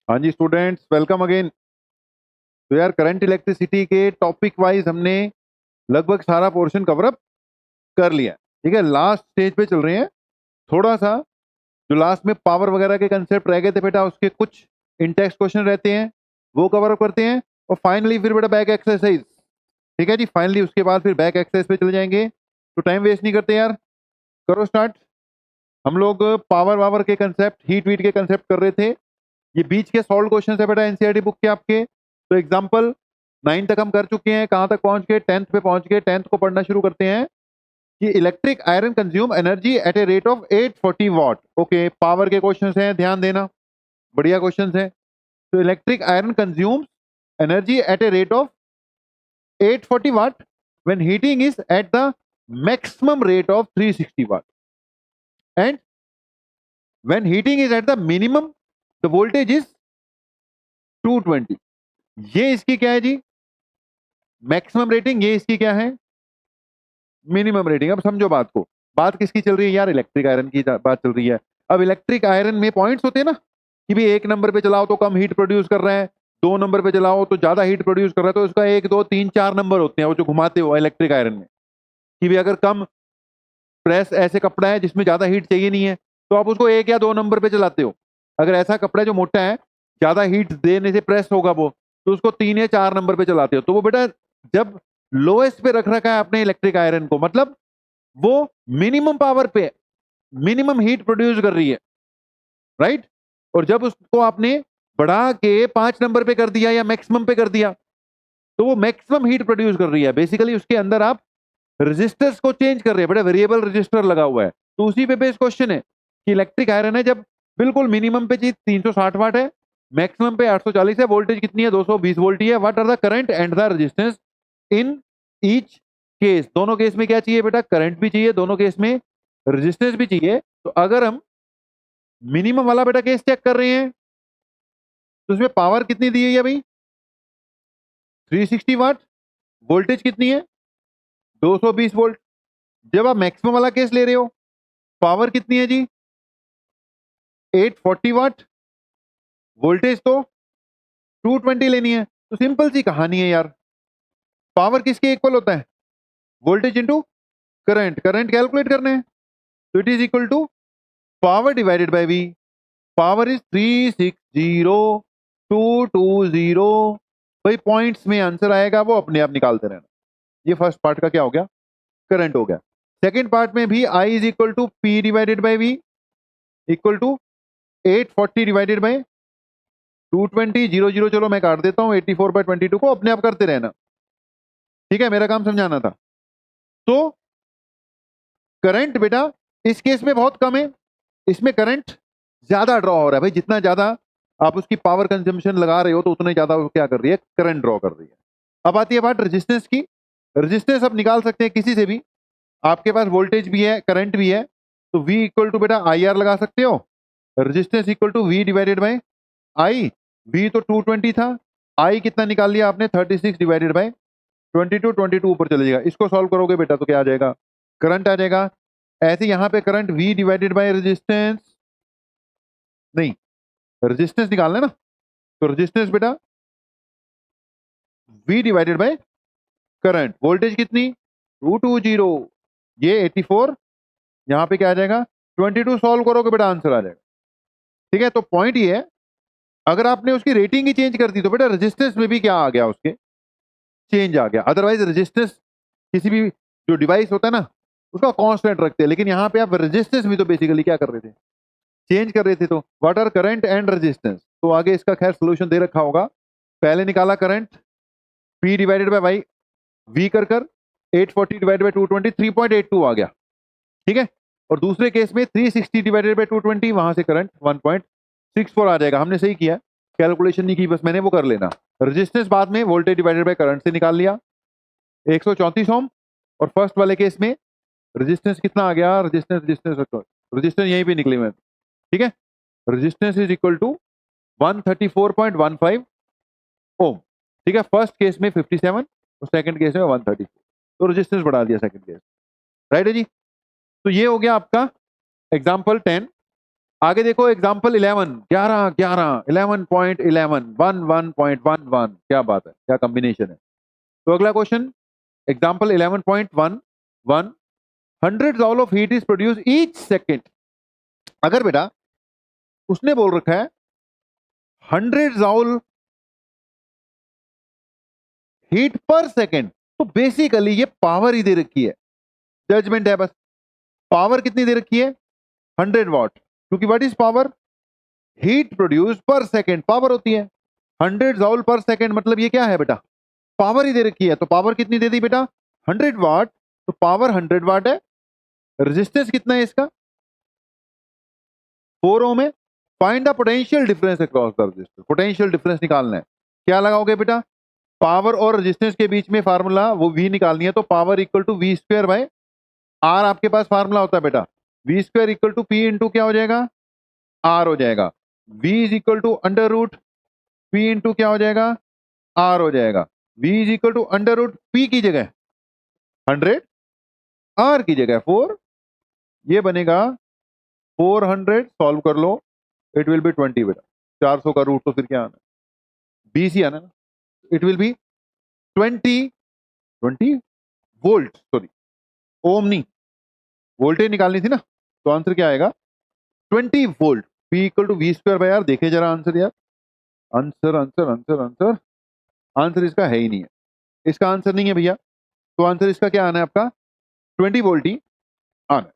हाँ जी students, welcome again. तो यार करंट इलेक्ट्रिसिटी के टॉपिक वाइज हमने लगभग सारा पोर्शन कवर अप कर लिया। ठीक है, लास्ट स्टेज पे चल रहे हैं। थोड़ा सा जो लास्ट में पावर वगैरह के कंसेप्ट रह गए थे बेटा, उसके कुछ इंटेक्स्ट क्वेश्चन रहते हैं, वो कवर अप करते हैं। और फाइनली फिर बेटा बैक एक्सरसाइज। ठीक है जी, फाइनली उसके बाद फिर बैक एक्सरसाइज पे चले जाएंगे। तो टाइम वेस्ट नहीं करते यार, करो स्टार्ट। हम लोग पावर वावर के कंसेप्ट, हीट वीट के कंसेप्ट कर रहे थे। ये बीच के सॉल्व क्वेश्चन है बेटा एनसीईआरटी बुक के आपके। तो एग्जाम्पल 9 तक हम कर चुके हैं, कहां तक पहुंच गए? 10th पे पहुंच गए। 10th को पढ़ना शुरू करते हैं कि electric iron consume energy at a rate of 840 what. Okay, power के क्वेश्चन हैं, ध्यान देना, बढ़िया क्वेश्चन है। तो electric iron consumes energy at a rate of 840 watt when heating is at the maximum rate of 360 watt, and when heating is at the minimum the voltage is 220। ये इसकी क्या है जी? Maximum rating. ये इसकी क्या है? Minimum rating. अब समझो बात को, बात किसकी चल रही है यार? इलेक्ट्रिक आयरन की बात चल रही है। अब इलेक्ट्रिक आयरन में पॉइंट्स होते हैं ना, कि भी 1 नंबर पे चलाओ तो कम हीट प्रोड्यूस कर रहे हैं, 2 नंबर पे चलाओ तो ज्यादा हीट प्रोड्यूस कर रहा है। तो इसका 1 2 3 4 नंबर होते हैं वो जो घुमाते हो इलेक्ट्रिक आयरन में, कि भी अगर कम प्रेस ऐसे कपड़ा है जिसमें ज्यादा हीट चाहिए नहीं है, तो आप उसको 1 या 2 नंबर पे चलाते हो। अगर ऐसा कपड़ा है जो मोटा है, ज्यादा हीट देने से प्रेस होगा वो, तो उसको 3 या 4 नंबर पे चलाते हो। तो वो बेटा जब लोएस्ट पे रख रखा है आपने इलेक्ट्रिक आयरन को, मतलब वो मिनिमम पावर पे मिनिमम हीट प्रोड्यूस कर रही है, राइट। और जब उसको आपने बढ़ा के 5 नंबर पे कर दिया या मैक्सिमम पे कर दिया, तो वो मैक्सिमम हीट प्रोड्यूस कर रही है। बेसिकली उसके अंदर आप रजिस्टर्स को चेंज कर रहे हैं, बड़ा वेरिएबल रजिस्टर लगा हुआ है। तो उसी पे बेस क्वेश्चन है कि इलेक्ट्रिक आयरन है, जब बिल्कुल मिनिमम पे चीज 360 वाट है, मैक्सिमम पे 840 है, वोल्टेज कितनी है? 220 वोल्ट ही है। What are the current and the resistance in each case? दोनों केस में क्या चाहिए बेटा? करंट भी चाहिए, दोनों केस में रेजिस्टेंस भी चाहिए। तो अगर हम मिनिमम वाला बेटा केस चेक कर रहे हैं, तो उसमें पावर कितनी दी है भाई? 360 वाट। वोल्टेज कितनी है? 220 वोल्ट। जब आप मैक्सिमम वाला केस ले रहे हो, पावर कितनी है जी? 840 वाट। वोल्टेज तो 220 लेनी है। तो सिंपल सी कहानी है यार, पावर किसके इक्वल होता है? Voltage into current. Current calculate करने हैं, तो it is equal to power divided by V. Power is 360220। भाई पॉइंट्स में आंसर आएगा, वो अपने आप निकालते रहना। ये फर्स्ट पार्ट का क्या हो गया? करंट हो गया। सेकेंड पार्ट में भी I is equal to P divided by V equal to 840 divided by 220। 0 0 चलो मैं काट देता हूं, 84/22 को अपने आप करते रहना। ठीक है, मेरा काम समझाना था। तो करंट बेटा इस केस में बहुत कम है, इसमें करंट ज्यादा ड्रॉ हो रहा है। भाई जितना ज्यादा आप उसकी पावर कंजम्पशन लगा रहे हो, तो उतना ही ज्यादा वो क्या कर रही है? करंट ड्रॉ कर रही है। अब आती है बात रेजिस्टेंस की। रेजिस्टेंस अब निकाल सकते हैं किसी से भी। आपके पास वोल्टेज भी है, करंट भी है, तो V इक्वल टू बेटा आई आर लगा सकते हो। Resistance equal to V divided by I. V तो 220 था, आई कितना निकाल लिया आपने? 36 डिवाइडेड बाई 22। 22 ऊपर चले जाएगा। इसको सॉल्व करोगे बेटा तो क्या आ जाएगा? करंट आ जाएगा। ऐसे यहां पे current V divided by resistance, नहीं, रेजिस्टेंस निकालना है ना, तो रेजिस्टेंस बेटा V divided by current. Voltage कितनी? 220। ये 84, यहां पे क्या आ जाएगा? 22। सॉल्व करोगे बेटा आंसर आ जाएगा। ठीक है, तो पॉइंट ये है, अगर आपने उसकी रेटिंग ही चेंज कर दी, तो बेटा रेजिस्टेंस में भी क्या आ गया? उसके चेंज आ गया। अदरवाइज रेजिस्टेंस किसी भी जो डिवाइस होता है ना, उसका कांस्टेंट रखते हैं, लेकिन यहाँ पे आप रेजिस्टेंस भी तो बेसिकली क्या कर रहे थे? चेंज कर रहे थे। तो what are current and resistance? तो आगे इसका खैर सोल्यूशन दे रखा होगा। पहले निकाला current, P divided by Y, V कर 840 डिवाइडेड बाई 220, 3.82 आ गया। ठीक है, और दूसरे केस में 360 डिवाइडेड बाई 220, वहां से करंट 1.64 आ जाएगा। हमने सही किया, कैलकुलेशन नहीं की, बस मैंने वो कर लेना। रेजिस्टेंस बाद में वोल्टेज डिवाइडेड बाय करंट से निकाल लिया, 134 ओम। और फर्स्ट वाले केस में रेजिस्टेंस कितना आ गया? रेजिस्टेंस रेजिस्टेंस रेजिस्टेंस यहीं पे निकले हुए हैं। ठीक है, रेजिस्टेंस इज इक्वल टू 134.15 ओम। ठीक है, फर्स्ट केस में 57 और सेकंड केस में 134। तो रेजिस्टेंस बढ़ा दिया सेकंड केस, राइट है जी। तो ये हो गया आपका एग्जाम्पल 10। आगे देखो एग्जाम्पल 11, 11, 11, 11.11, 11.11, क्या बात है, क्या कॉम्बिनेशन है। तो अगला question example 11.11, 100 जॉल of heat is produce each second. अगर बेटा उसने बोल रखा है 100 जॉल हीट पर सेकेंड, तो बेसिकली ये पावर ही दे रखी है, जजमेंट है बस। पावर कितनी दे रखी है? 100 वॉट, क्योंकि what is power? Heat produce पर सेकेंड पावर होती है। 100 जॉल पर सेकेंड मतलब ये क्या है बेटा? पावर ही दे रखी है। तो पावर कितनी दे दी बेटा? 100 वाट। तो पावर 100 वाट है। रेजिस्टेंस कितना है इसका? 4 ओम है। Find the potential difference across the resistor. Potential difference निकालना है। क्या लगाओगे बेटा? पावर और रेजिस्टेंस के बीच में फार्मूला वो वी निकालनी है, तो power equal to V square by R आपके पास फार्मूला होता है बेटा। V square equal to P into क्या हो जाएगा? आर हो जाएगा। V is equal to under root P into क्या हो जाएगा? आर हो जाएगा। V is equal to under root P की जगह 100, आर की जगह 4, ये बनेगा 400। सॉल्व कर लो, इट विल बी 20 बेटा। 400 का रूट तो फिर क्या आना? 20 ही आना ना। It will be 20 volt, sorry ohm नहीं, वोल्टेज निकालनी थी ना। तो आंसर क्या आएगा? 20 volt. P equal to V square by R. देखे जरा आंसर यार, answer answer answer answer answer इसका है ही नहीं है। इसका आंसर नहीं है भैया। तो आंसर इसका क्या आना है आपका? 20 वोल्ट ही आना है।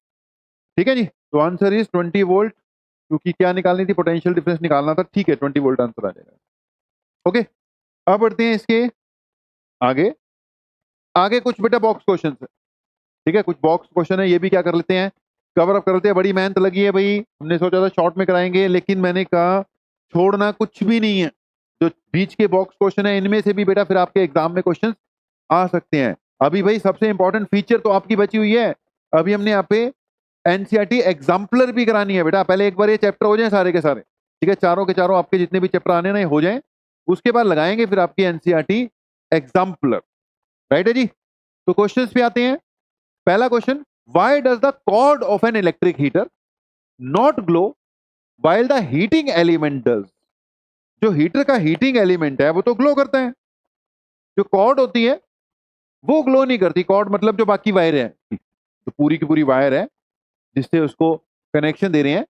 ठीक है जी। तो आंसर इज 20 वोल्ट, क्योंकि क्या निकालनी थी? पोटेंशियल डिफरेंस निकालना था। ठीक है, 20 वोल्ट आंसर आ जाएगा। ओके, अब बढ़ते हैं इसके आगे। आगे कुछ बेटा बॉक्स क्वेश्चन है। ठीक है, कुछ बॉक्स क्वेश्चन है, ये भी क्या कर लेते हैं, कवर अप कर लेते हैं। बड़ी मेहनत लगी है भाई, हमने सोचा था शॉर्ट में कराएंगे, लेकिन मैंने कहा छोड़ना कुछ भी नहीं है। जो बीच के बॉक्स क्वेश्चन है इनमें से भी बेटा फिर आपके एग्जाम में क्वेश्चन आ सकते हैं। अभी भाई सबसे इंपॉर्टेंट फीचर तो आपकी बची हुई है। अभी हमने यहाँ पे एनसीईआरटी एग्जाम्पलर भी करानी है बेटा। पहले एक बार ये चैप्टर हो जाए सारे के सारे, ठीक है, चारों के चारों आपके जितने भी चैप्टर आने ना हो जाए, उसके बाद लगाएंगे फिर आपकी एनसीईआरटी एग्जाम्पलर। राइट है जी। तो क्वेश्चंस पे आते हैं। पहला question, why does the cord of an electric heater not glow while the heating element does. जो हीटर का हीटिंग एलिमेंट है वो तो ग्लो करता है, जो कॉर्ड होती है वो ग्लो नहीं करती। कॉर्ड मतलब जो बाकी वायर है, तो पूरी की पूरी वायर है जिससे उसको कनेक्शन दे रहे हैं,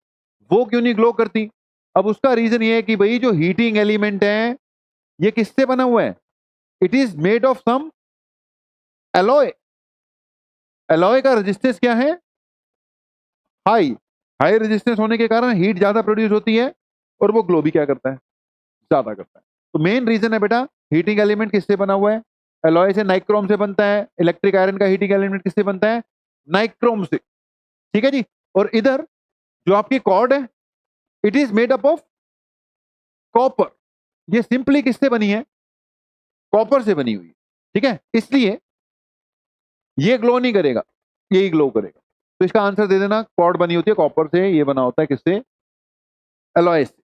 वो क्यों नहीं ग्लो करती? अब उसका रीजन ये है कि भाई जो हीटिंग एलिमेंट है ये किससे बना हुआ है? It is made of some alloy. Alloy का रेजिस्टेंस क्या है? हाई। हाई रेजिस्टेंस होने के कारण हीट ज्यादा प्रोड्यूस होती है और वो ग्लो भी क्या करता है? ज्यादा करता है। तो मेन रीजन है बेटा, हीटिंग एलिमेंट किससे बना हुआ है? एलॉय से, नाइक्रोम से बनता है। इलेक्ट्रिक आयरन का हीटिंग एलिमेंट किससे बनता है? नाइक्रोम से। ठीक है जी। और इधर जो आपकी कॉर्ड है it is made up of copper. ये सिंपली किससे बनी है? कॉपर से बनी हुई है। ठीक है, इसलिए ये ग्लो नहीं करेगा, यही ग्लो करेगा। तो इसका आंसर दे देना, कॉर्ड बनी होती है कॉपर से, ये बना होता है किससे? एलॉय से।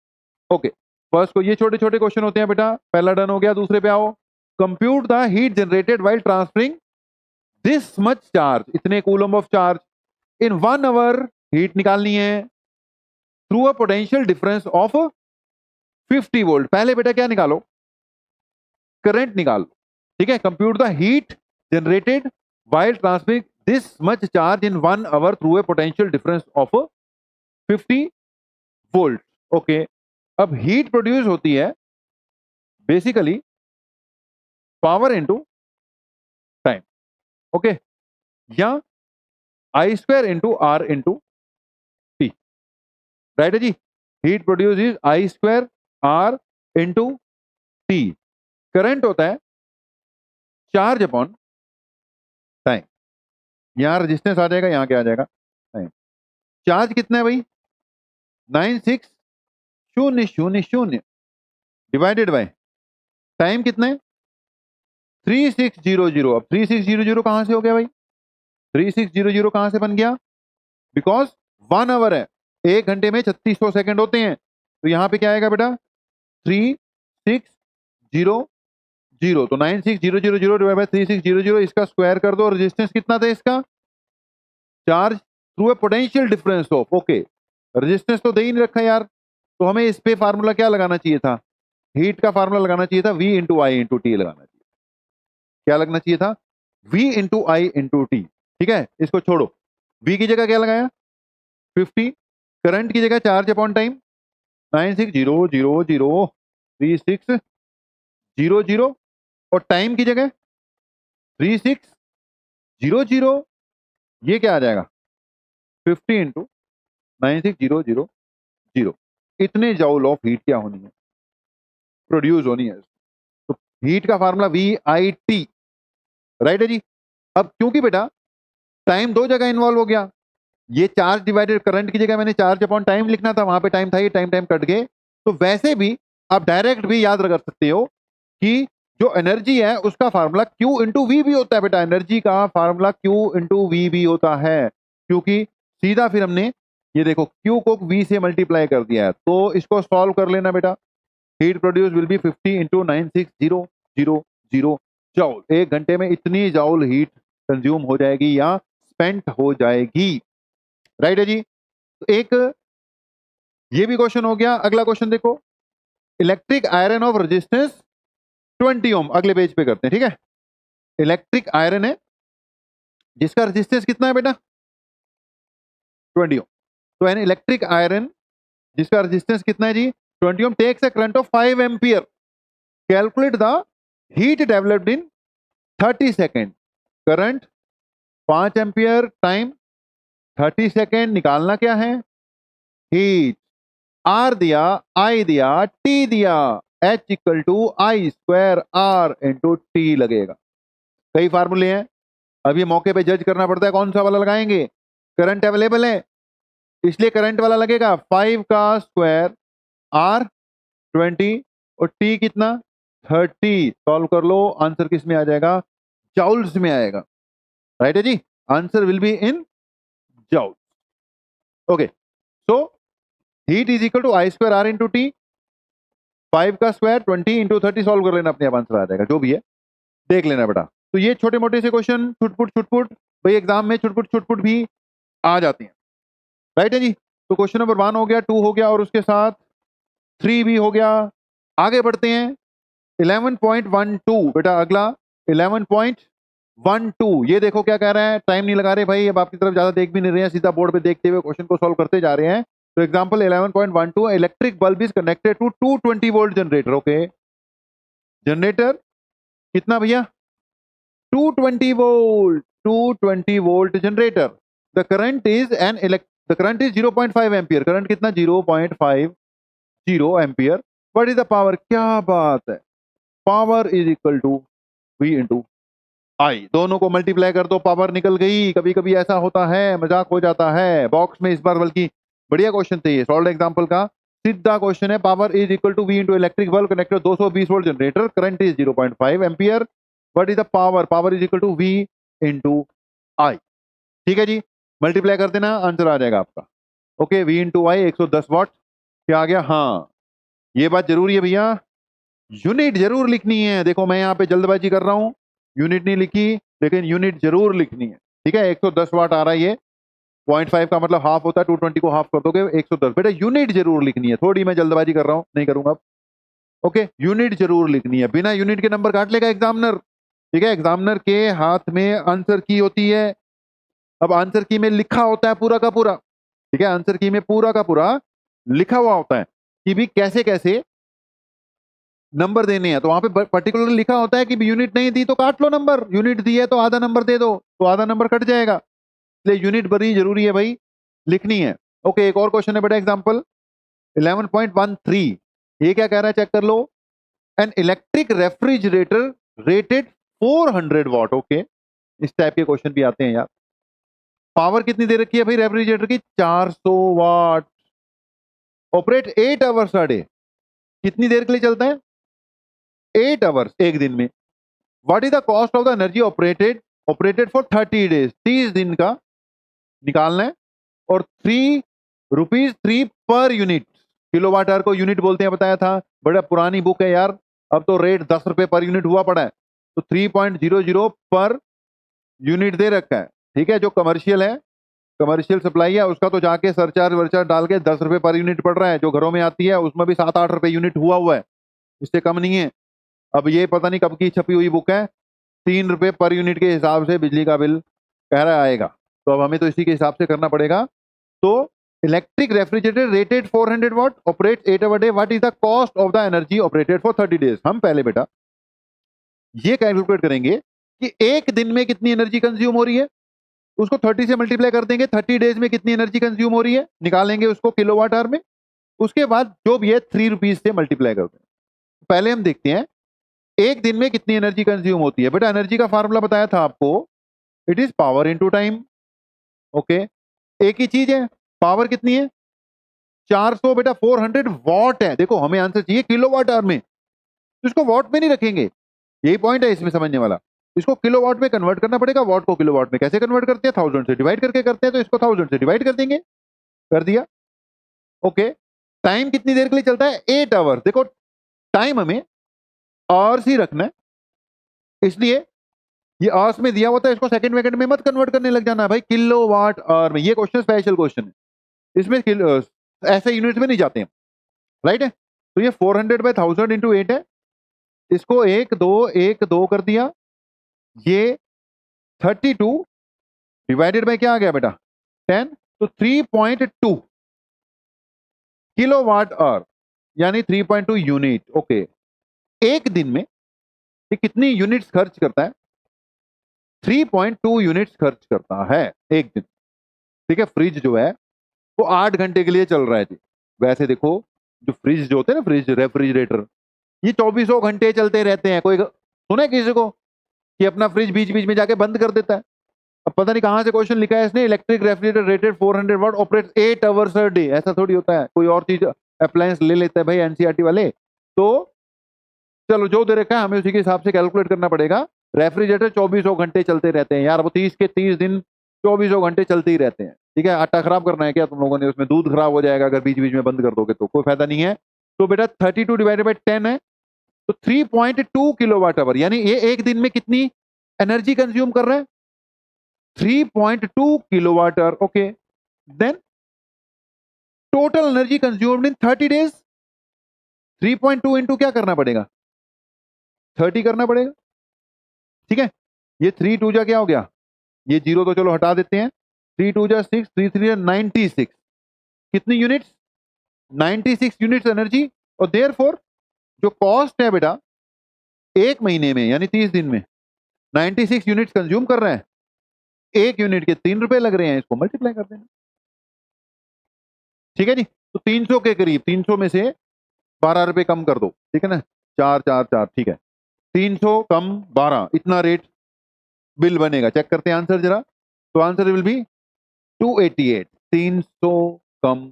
ओके, फर्स्ट को ये छोटे छोटे क्वेश्चन होते हैं बेटा। पहला डन हो गया, दूसरे पे आओ। Compute the heat generated while transferring this much charge, इतने coulomb of charge in 1 hour. Heat निकालनी है through a potential difference of 50 volt. पहले बेटा क्या निकालो? करंट निकालो। ठीक है, compute the heat generated while transferring this much charge in 1 hour through a potential difference of 50 volt. Okay, अब हीट प्रोड्यूस होती है basically power into time. Okay, या आई square into R into T. Right है जी। Heat produce is I square R into T. Current होता है charge upon time. यहां resistance आ जाएगा, यहां क्या आ जाएगा? टाइम। चार्ज कितना है भाई? 960000 डिवाइडेड बाय टाइम कितना है? 3600। अब 3600 कहां से हो गया भाई? 3600 कहां से बन गया? बिकॉज 1 आवर है, 1 घंटे में 3600 सेकंड होते हैं। तो यहां पे क्या आएगा बेटा? 3600। तो 9600 डिवाइड बाय 3600, इसका स्क्वायर कर दो। रेजिस्टेंस कितना था इसका? Charge through a potential difference of, okay, resistance तो दे ही नहीं रखा यार, तो हमें इस पे फार्मूला क्या लगाना चाहिए था, हीट का फार्मूला लगाना चाहिए था, V इंटू आई इंटू टी लगाना चाहिए। क्या लगना चाहिए था, V इंटू आई इंटू टी। ठीक है, इसको छोड़ो, V की जगह क्या लगाया 50, करंट की जगह चार्ज अपॉन टाइम 96003600, और टाइम की जगह 3600, ये क्या आ जाएगा 50 इंटू 9600, इतने जाउल ऑफ हीट क्या होनी है, प्रोड्यूस होनी है। तो हीट का फार्मूला VIT, राइट है जी। अब क्योंकि बेटा टाइम दो जगह इन्वॉल्व हो गया, ये चार्ज डिवाइडेड करंट की जगह मैंने चार्ज अपॉन टाइम लिखना था, वहां पे टाइम था, ये टाइम टाइम कट गए, तो वैसे भी आप डायरेक्ट भी याद रख सकते हो कि जो एनर्जी है उसका फार्मूला Q इंटू वी भी होता है बेटा, एनर्जी का फार्मूला Q इंटू वी भी होता है, क्योंकि सीधा फिर हमने ये देखो Q को V से मल्टीप्लाई कर दिया है, तो इसको सॉल्व कर लेना बेटा। Heat produce will be 50 into 9600 जॉल, एक घंटे में इतनी जॉल हीट कंज्यूम हो जाएगी या स्पेंट हो जाएगी, राइट है जी। तो एक ये भी क्वेश्चन हो गया। अगला क्वेश्चन देखो, इलेक्ट्रिक आयरन ऑफ रेजिस्टेंस 20 ओम, अगले पेज पे करते हैं, ठीक है। इलेक्ट्रिक आयरन है जिसका रेजिस्टेंस कितना है बेटा 20 ओम, तो एन इलेक्ट्रिक आयरन जिसका रेजिस्टेंस कितना है जी 20 ohm takes a current of 5 ampere, calculate the heat developed in 30 second, current 5 ampere, time 30 second, निकालना क्या है हीट, आर दिया, आई दिया, टी दिया, H equal to I square R into T लगेगा। कई फार्मूले हैं, अब ये मौके पे जज करना पड़ता है कौन सा वाला लगाएंगे, करंट अवेलेबल है इसलिए करंट वाला लगेगा, 5 का स्क्वायर आर 20 और टी कितना 30, सॉल्व कर लो, आंसर किस में आ जाएगा जाउल्स में आएगा, राइट है जी, answer will be in joules. Okay, so heat is equal to I square R into T, 5 का स्क्वायर 20 इंटू 30, सॉल्व कर लेना, अपने आप आंसर आ जाएगा, जो भी है देख लेना बेटा। तो ये छोटे मोटे से क्वेश्चन छुटपुट भाई एग्जाम में छुटपुट भी आ जाती हैं, राइट है जी। तो क्वेश्चन नंबर 1 हो गया, 2 हो गया और उसके साथ 3 भी हो गया। आगे बढ़ते हैं 11.12 बेटा, अगला 11.12, ये देखो क्या कह रहा है, टाइम नहीं लगा रहे भाई, अब आपकी तरफ ज्यादा देख भी नहीं रहे हैं, सीधा बोर्ड पे देखते हुए क्वेश्चन को सॉल्व करते जा रहे हैं। तो example 11.12, electric bulb is connected to 220 volt generator. Okay, generator कितना भैया 220 volt, 220 volt generator, the current is the current is 0.5 ampere, current कितना 0.50 ampere, what is the power, क्या बात है, power is equal to V into I, दोनों को multiply कर दो, पावर निकल गई। कभी कभी ऐसा होता है, मजाक हो जाता है बॉक्स में इस बार, बल्कि बढ़िया क्वेश्चन थे ये, सॉल्व एग्जांपल का सीधा क्वेश्चन है, power is equal to V into electric bulb connected 220 volt generator, current is 0.5 ampere, what is the power, power is equal to V into I. ठीक है जी, मल्टीप्लाई कर देना, आंसर आ जाएगा आपका। Okay, V into I 110 what, क्या आ गया, हाँ ये बात जरूरी है भैया, यूनिट जरूर लिखनी है। देखो मैं यहाँ पे जल्दबाजी कर रहा हूँ, यूनिट नहीं लिखी, लेकिन यूनिट जरूर लिखनी है, ठीक है। 110 वाट आ रहा है ये, 0.5 का मतलब हाफ होता है, 220 को हाफ कर दोगे 110, बेटा यूनिट जरूर लिखनी है, थोड़ी मैं जल्दबाजी कर रहा हूँ, नहीं करूंगा अब। ओके, यूनिट जरूर लिखनी है, बिना यूनिट के नंबर काट लेगा एग्जामिनर, ठीक है। एग्जामिनर के हाथ में आंसर की होती है, अब आंसर की में लिखा होता है पूरा का पूरा, ठीक है, आंसर की में पूरा का पूरा लिखा हुआ होता है कि भी कैसे कैसे नंबर देने हैं, तो वहां पे पर्टिकुलर लिखा होता है कि यूनिट नहीं दी तो काट लो नंबर, यूनिट दी है तो आधा नंबर दे दो, तो आधा नंबर कट जाएगा, इसलिए यूनिट बड़ी जरूरी है भाई, लिखनी है। ओके, एक और क्वेश्चन है बेटा, एग्जांपल 11.13, ये क्या कह रहा है चेक कर लो, an electric refrigerator rated 400 watt. Okay, इस टाइप के क्वेश्चन भी आते हैं यार। पावर कितनी दे रखी है भाई रेफ्रिजरेटर की 400 वाट, ऑपरेट 8 आवर्स अ डे, कितनी देर के लिए चलता है 8 आवर्स एक दिन में, what is the cost of the energy operated for 30 days, 30 दिन का निकालना है, और ₹3 पर यूनिट, किलोवाट आवर को यूनिट बोलते हैं बताया था, बड़ा पुरानी बुक है यार, अब तो रेट 10 रुपए पर यूनिट हुआ पड़ा है, तो 3.00 पर यूनिट दे रखा है, ठीक है, जो कमर्शियल है कमर्शियल सप्लाई है उसका तो जाके सरचार्ज वर्चार्ज डाल के 10 रुपए पर यूनिट पड़ रहा है, जो घरों में आती है उसमें भी 7-8 रुपए यूनिट हुआ है, इससे कम नहीं है। अब ये पता नहीं कब की छपी हुई बुक है, 3 रुपए पर यूनिट के हिसाब से बिजली का बिल कह रहा आएगा, तो अब हमें तो इसी के हिसाब से करना पड़ेगा। तो electric refrigerator rated 400 watt operates 8 hour day, what is the cost of the energy operated for 30 days. हम पहले बेटा ये कैलकुलेट करेंगे कि एक दिन में कितनी एनर्जी कंज्यूम हो रही है, उसको 30 से मल्टीप्लाई कर देंगे, 30 डेज में कितनी एनर्जी कंज्यूम हो रही है निकालेंगे उसको किलोवाट आवर में, उसके बाद जो भी है 3 रुपीज से मल्टीप्लाई कर देंगे। पहले हम देखते हैं एक दिन में कितनी एनर्जी कंज्यूम होती है। बेटा एनर्जी का फार्मूला बताया था आपको, it is power into time. Okay, एक ही चीज है, पावर कितनी है 400, बेटा 400 वॉट है। देखो हमें आंसर चाहिए किलोवाट आवर में, तो इसको वॉट में नहीं रखेंगे, यही पॉइंट है इसमें समझने वाला। इसको किलोवाट में कन्वर्ट करना पड़ेगा, वॉट को किलोवाट में कैसे कन्वर्ट करते हैं, 1000 से डिवाइड करके करते हैं, तो इसको 1000 से डिवाइड कर देंगे, कर दिया। ओके, टाइम कितनी देर के लिए चलता है 8 आवर। देखो टाइम हमें आवर्स ही रखना है, इसलिए ये आवर्स में दिया होता है, इसको सेकंड वेकंड में मत कन्वर्ट करने लग जाना भाई, किलोवाट आवर में। ये क्वेश्चन स्पेशल क्वेश्चन है, इसमें ऐसे यूनिट्स में नहीं जाते हैं, राइट है। तो ये 400/1000 इंटू 8 है, इसको 1 2 कर दिया, ये 32 डिवाइडेड बाय क्या आ गया बेटा 10, तो 3.2 किलोवाट आवर, यानी 3.2 यूनिट। ओके, एक दिन में ये कितनी यूनिट्स खर्च करता है, 3.2 यूनिट्स खर्च करता है एक दिन। ठीक है, फ्रिज जो है वो 8 घंटे के लिए चल रहा है जी। वैसे देखो जो फ्रिज जो होते हैं ना, फ्रिज रेफ्रिजरेटर, ये 24 घंटे चलते रहते हैं। कोई सुने किसी को कि अपना फ्रिज बीच बीच में जाके बंद कर देता है? अब पता नहीं कहां से क्वेश्चन लिखा है इसने, electric refrigerator rated 400 watt operates 8 hours a day. ऐसा थोड़ी होता है, कोई और चीज अप्लायंस ले लेता है भाई एनसीईआरटी वाले। तो चलो जो दे रखा है हमें उसी के हिसाब से कैलकुलेट करना पड़ेगा। रेफ्रिजरेटर 24 घंटे चलते रहते हैं यार, वो 30 के 30 दिन 24 घंटे चलते ही रहते हैं। ठीक है, आटा खराब करना है क्या तुम लोगों ने, उसमें दूध खराब हो जाएगा अगर बीच बीच में बंद कर दोगे तो कोई फायदा नहीं है। तो बेटा 32 डिवाइडेड बाई 10 है, तो 3.2 किलोवाट आवर, यानी ये एक दिन में कितनी एनर्जी कंज्यूम कर रहा है 3.2 kilowatt hour. Okay, then total energy consumed in 30 days, 3.2 into क्या करना पड़ेगा 30 करना पड़ेगा। ठीक है, ये 3 2 जा क्या हो गया, ये 0 तो चलो हटा देते हैं, 3 2 जा 6, 3 3 जा 96, कितनी यूनिट्स 96 यूनिट्स एनर्जी। और देयरफॉर जो कॉस्ट है बेटा एक महीने में यानी 30 दिन में 96 यूनिट्स कंज्यूम कर रहे हैं, एक यूनिट के 3 रुपए लग रहे हैं, इसको मल्टीप्लाई कर देना। ठीक है जी, तो 300 के करीब, 300 में से 12 रुपए कम कर दो, ठीक है ना, 4 4 4, ठीक है, 300 कम 12, इतना रेट बिल बनेगा। चेक करते हैं आंसर जरा, तो आंसर विल बी 288, 300 कम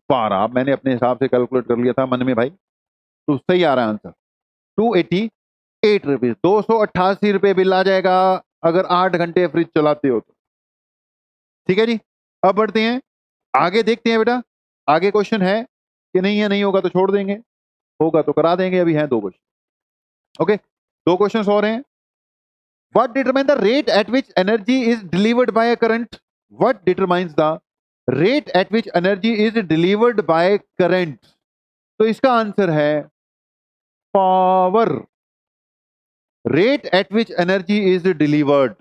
12। मैंने अपने हिसाब से कैलकुलेट कर लिया था मन में भाई, तो सही आ रहा है आंसर 288 रुपीज, 288 रुपए बिल आ जाएगा अगर 8 घंटे फ्रिज चलाते हो तो। ठीक है जी, अब बढ़ते हैं आगे, देखते हैं बेटा आगे क्वेश्चन है कि नहीं है, नहीं होगा तो छोड़ देंगे, होगा तो करा देंगे। अभी हैं 2 क्वेश्चन। ओके, 2 क्वेश्चन और हैं। What determines the rate at which energy is delivered by a current? What determines the rate at which energy is delivered by current? तो इसका आंसर है power. Rate at which energy is delivered,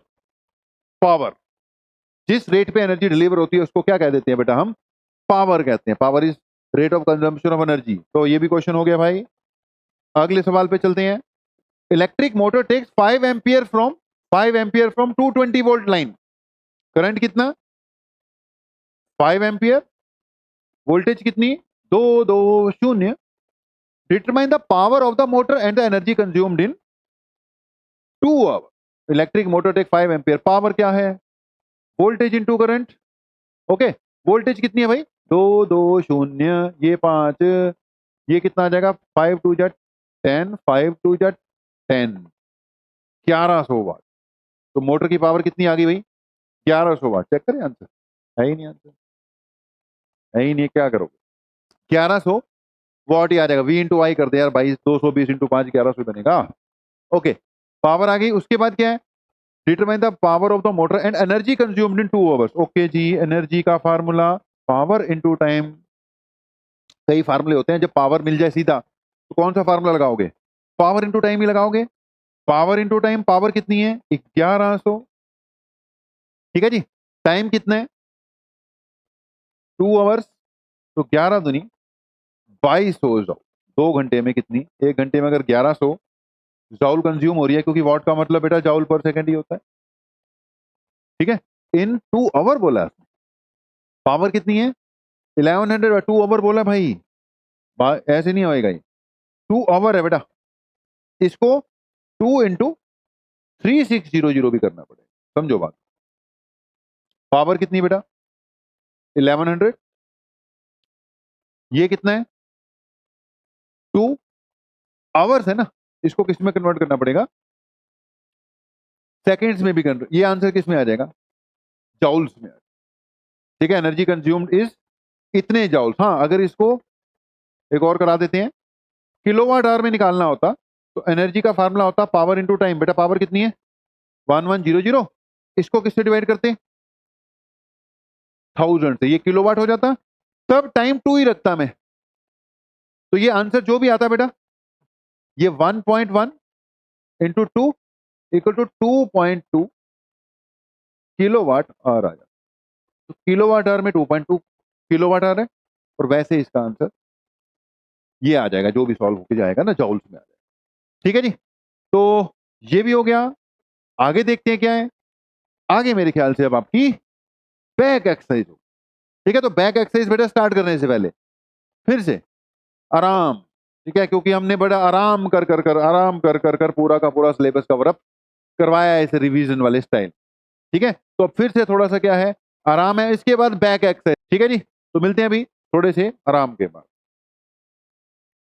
power, जिस rate पे energy deliver होती है उसको क्या कह देते हैं बेटा हम, पावर कहते हैं। Power is rate of consumption of energy. तो ये भी क्वेश्चन हो गया भाई। अगले सवाल पे चलते हैं। Electric motor takes 5 ampere from 220 volt line. Current कितना 5 एम्पियर, वोल्टेज कितनी 220। Determine the power of the motor and the energy consumed in 2 hour. Electric motor take 5 ampere, power क्या है voltage into current. Okay, voltage कितनी है भाई 220, ये 5, ये कितना आ जाएगा 5 2 जा 10, 5 2 जा 10, 1100 वाट। तो मोटर की पावर कितनी आ गई भाई 1100 वाट। चेक करें आंसर, है ही नहीं आंसर, है ही नहीं, क्या करोगे 1100 वाट ही आ जाएगा। V इंटू आई कर दे यार 22, 220 इंटू 5 1100 बनेगा। ओके, पावर आ गई। उसके बाद क्या है determine the power of the motor and energy consumed in 2 hours. Okay ji, energy का फार्मूला पावर इनटू टाइम। कई फार्मूले होते हैं, जब पावर मिल जाए सीधा तो कौन सा फार्मूला लगाओगे? पावर इनटू टाइम ही लगाओगे। पावर इनटू टाइम, पावर कितनी है? 1100। ठीक है जी, टाइम कितना है? 2 आवर्स, तो 11 दूनी 2200 जाओ। 2 घंटे में कितनी? 1 घंटे में अगर 1100 जाउल कंज्यूम हो रही है, क्योंकि वॉट का मतलब बेटा जाउल पर सेकंड ही होता है। ठीक है, इन 2 आवर बोला। पावर कितनी है? 1100। 2 आवर बोला भाई, ऐसे नहीं होएगा ये। 2 आवर है बेटा, इसको 2 इंटू 3600 भी करना पड़ेगा। समझो बात। पावर कितनी बेटा? 1100। ये कितना है? 2 आवर्स है ना, इसको किस में कन्वर्ट करना पड़ेगा? सेकेंड्स में भी कन्वर्ट। ये आंसर किस में आ जाएगा? जाउल्स में आ जाएगा। ठीक है, एनर्जी कंज्यूम्ड इज इतने जाउल्स। हाँ, अगर इसको एक और करा देते हैं, किलोवाट आवर में निकालना होता तो एनर्जी का फार्मूला होता पावर इनटू टाइम। बेटा पावर कितनी है? 1100। इसको किससे डिवाइड करते? 1000 से। ये किलोवाट हो जाता, तब टाइम 2 ही रखता मैं। तो ये आंसर जो भी आता बेटा, ये 1.1 into 2 equal to 2.2 kilowatt hour आ जाता। तो किलोवाट आवर में 2.2 किलोवाट आवर है, और वैसे इसका आंसर ये आ जाएगा, जो भी सॉल्व होके जाएगा ना, जाउल्स में आ जाएगा। ठीक है जी, तो ये भी हो गया। आगे देखते हैं क्या है। आगे मेरे ख्याल से अब आपकी बैक एक्सरसाइज हो। ठीक है, तो बैक एक्सरसाइज बेटा स्टार्ट करने से पहले फिर से आराम। ठीक है, क्योंकि हमने बड़ा आराम कर पूरा का पूरा सिलेबस कवर अप करवाया है इस रिवीजन वाले स्टाइल। ठीक है, तो अब फिर से थोड़ा सा क्या है, आराम है, इसके बाद बैक एक्सरसाइज। ठीक है जी, तो मिलते हैं अभी थोड़े से आराम के बाद।